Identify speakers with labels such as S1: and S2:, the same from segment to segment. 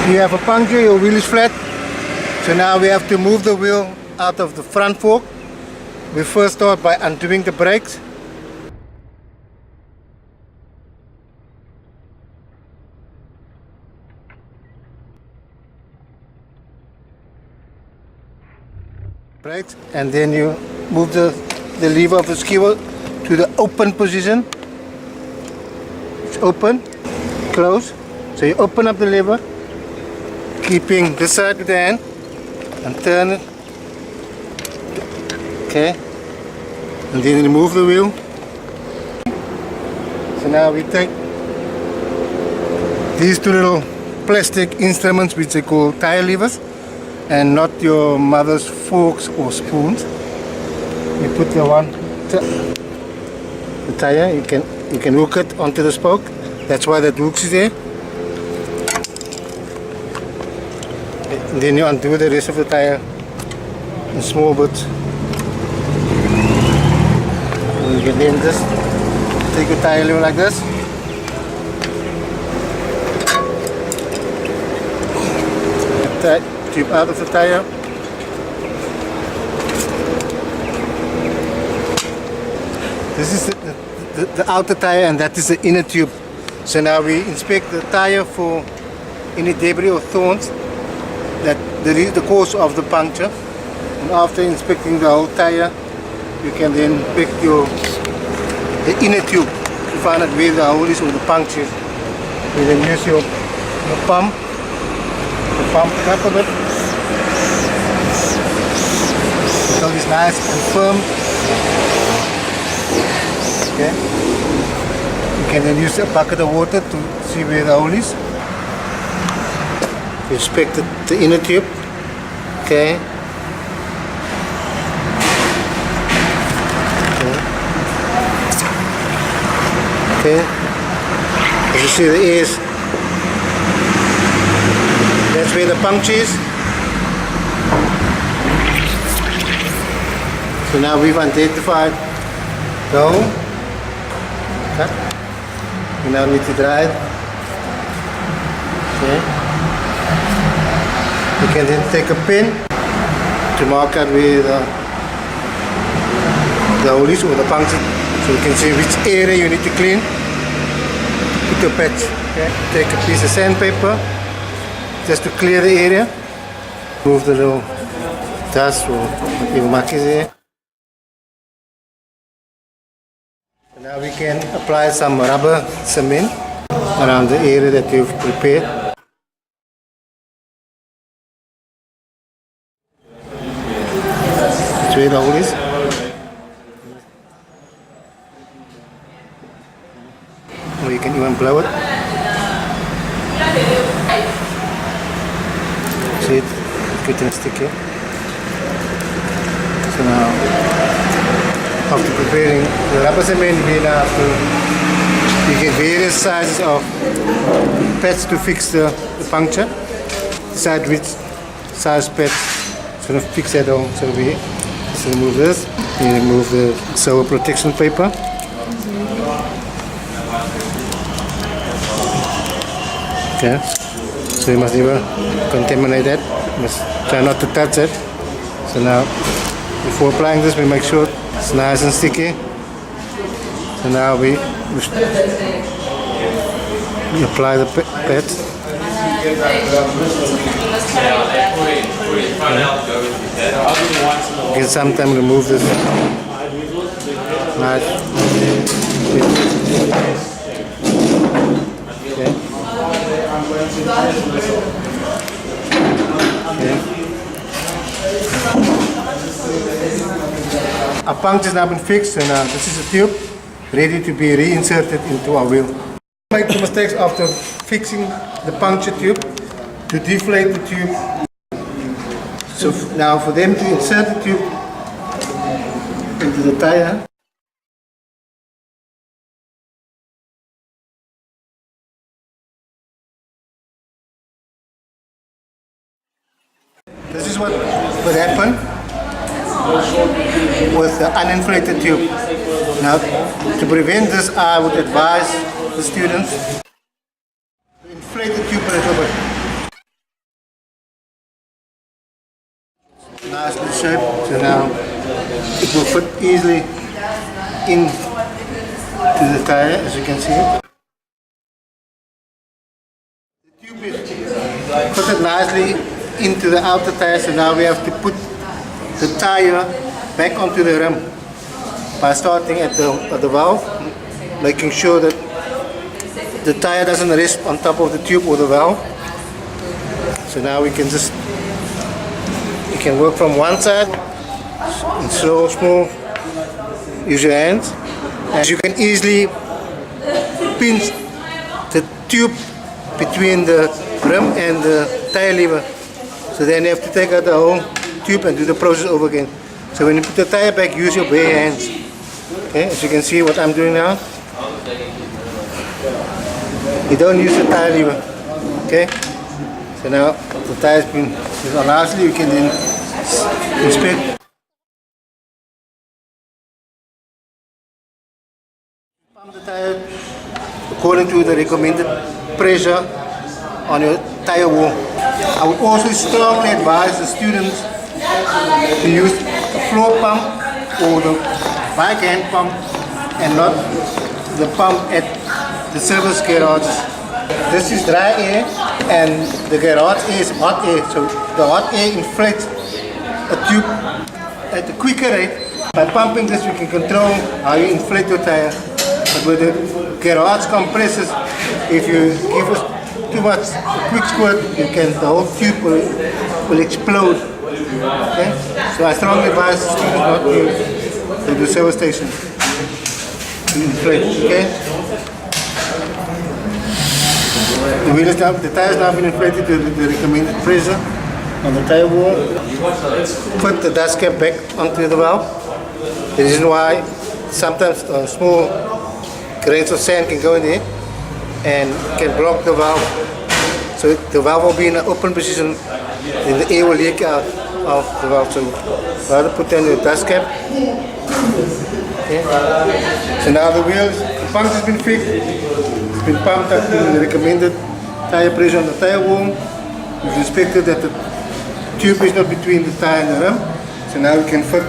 S1: You have a puncture, your wheel is flat. So now we have to move the wheel out of the front fork. We first start by undoing the brakes. And then you move the lever of the skewer to the open position. It's open, close. So you open up the lever, keeping this side with the hand, and turn it. Okay. And then remove the wheel. So now we take these two little plastic instruments which they call tire levers, and not your mother's forks or spoons. You put the tire, you can hook it onto the spoke. That's why that hook is there. And then you undo the rest of the tire in small bits. And you can then just take your tire lever like this. Tube out of the tire. This is the outer tire, and that is the inner tube. So now we inspect the tire for any debris or thorns that is the cause of the puncture. And after inspecting the whole tire, you can then pick the inner tube to find out where the hole is or the puncture is. You then use your pump to pump it up a bit until it's nice and firm. Okay. You can then use a bucket of water to see where the hole is. You inspect the inner tube. Okay. Okay. As you see, the ears. That's where the puncture is. So now we've identified the hole. Okay. We now need to dry it. Okay. You can then take a pin to mark out where the hole is or the puncture, so you can see which area you need to clean. Put a patch. Okay. Take a piece of sandpaper just to clear the area. Remove the little dust or whatever mark is there. Now we can apply some rubber cement around the area that you've prepared. That's where the hole is. Or you can even blow it. See it? Good and sticky. So now, after preparing the rubber cement, we now have to get various sizes of pads to fix the puncture. Decide which size pad sort of fix that on. So we just remove this. We remove the silver protection paper. Okay. So you must never contaminate that. You must try not to touch it. So now, before applying this, we make sure it's nice and sticky. So now we apply the pads. You can sometimes remove this nice. Okay. Our puncture has now been fixed, and this is a tube ready to be reinserted into our wheel. Make the mistakes after fixing the puncture tube to deflate the tube. So now for them to insert the tube into the tire. This is what would happen with the uninflated tube. Now, to prevent this, I would advise the students to inflate the tube a little bit. nicely shaped, so now it will fit easily in to the tire, as you can see. The tube is fitted nicely into the outer tire, so now we have to put the tire back onto the rim by starting at the valve, making sure that the tire doesn't rest on top of the tube or the valve. So now we can work from one side and slow, small, use your hands, and you can easily pinch the tube between the rim and the tire lever. So then you have to take out the whole tube and do the process over again. So when you put the tire back, use your bare hands. Okay, as you can see what I'm doing now. You don't use the tire lever. Okay, so now the tire has been on nicely, you can then inspect. Pump the tire according to the recommended pressure on your tire wall. I would also strongly advise the students to use a floor pump or the bike hand pump and not the pump at the service garage. This is dry air and the garage air is hot air, so the hot air inflates a tube at a quicker rate. By pumping this we can control how you inflate your tire. But with the garage compressors, if you give us too much a quick squirt, the whole tube will explode. Okay? So I strongly advise the students not to the service station to inflate. Okay? The tire has now been inflated to the recommended pressure on the tire wall. Put the dust cap back onto the valve. The reason why sometimes small grains of sand can go in there and can block the valve. So the valve will be in an open position and the air will leak out of the valve. So rather put down the dust cap. Okay. So now the puncture has been fixed. It's been pumped up to the recommended tire pressure on the tire wall. We've inspected that the tube is not between the tire and the rim. So now we can fit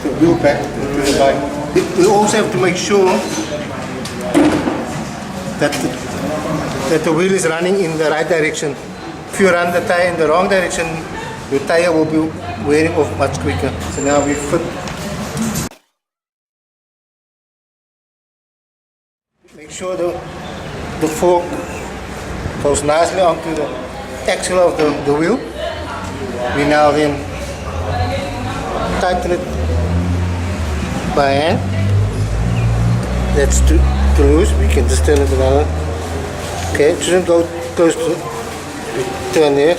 S1: the wheel back into the bike. We also have to make sure that the wheel is running in the right direction. If you run the tire in the wrong direction, your tire will be wearing off much quicker. So now we fit. Make sure the fork goes nicely onto the axle of the wheel. We now then tighten it by hand. That's too loose, we can just turn it around. Okay, it shouldn't go close to turn there.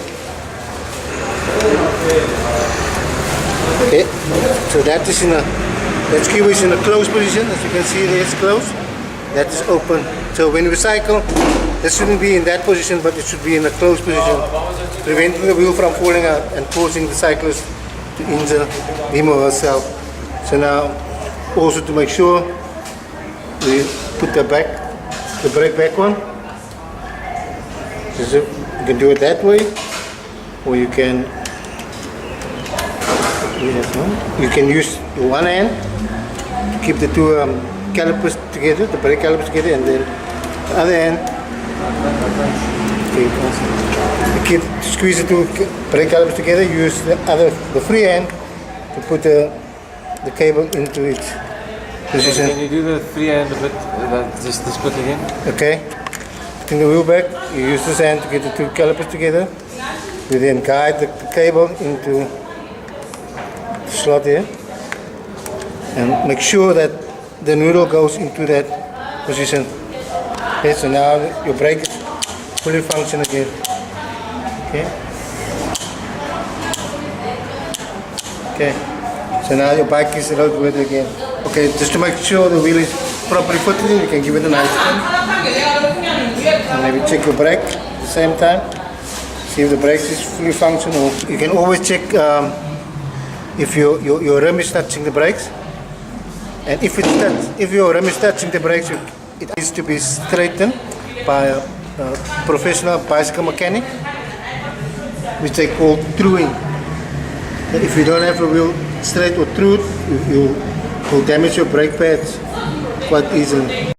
S1: Okay, so that key is in a closed position. As you can see there, it's closed. That is open. So when we cycle, this shouldn't be in that position, but it should be in a closed position, preventing the wheel from falling out and causing the cyclist to injure him or herself. So now, also to make sure, we put the brake back on. You can do it that way, or you can use the one hand to keep the two calipers together, the brake calipers together, and then the other hand, squeeze the two brake calipers together. Use the free hand to put the cable into its position.
S2: Can you do the free hand a bit, just this bit again?
S1: Okay. Putting the wheel back, you use this hand to get the two calipers together. You then guide the cable into the slot here, and make sure that the noodle goes into that position. Okay, so now your brake is fully functional again. Okay. Okay. So now your bike is roadworthy again. Okay, just to make sure the wheel is properly fitted in, you can give it a nice spin. And maybe check your brake at the same time. See if the brake is fully functional. You can always check if your rim is touching the brakes. And if your rim is touching the brakes, it needs to be straightened by a professional bicycle mechanic, which they call truing. If you don't have a wheel straight or through, you will damage your brake pads quite easily.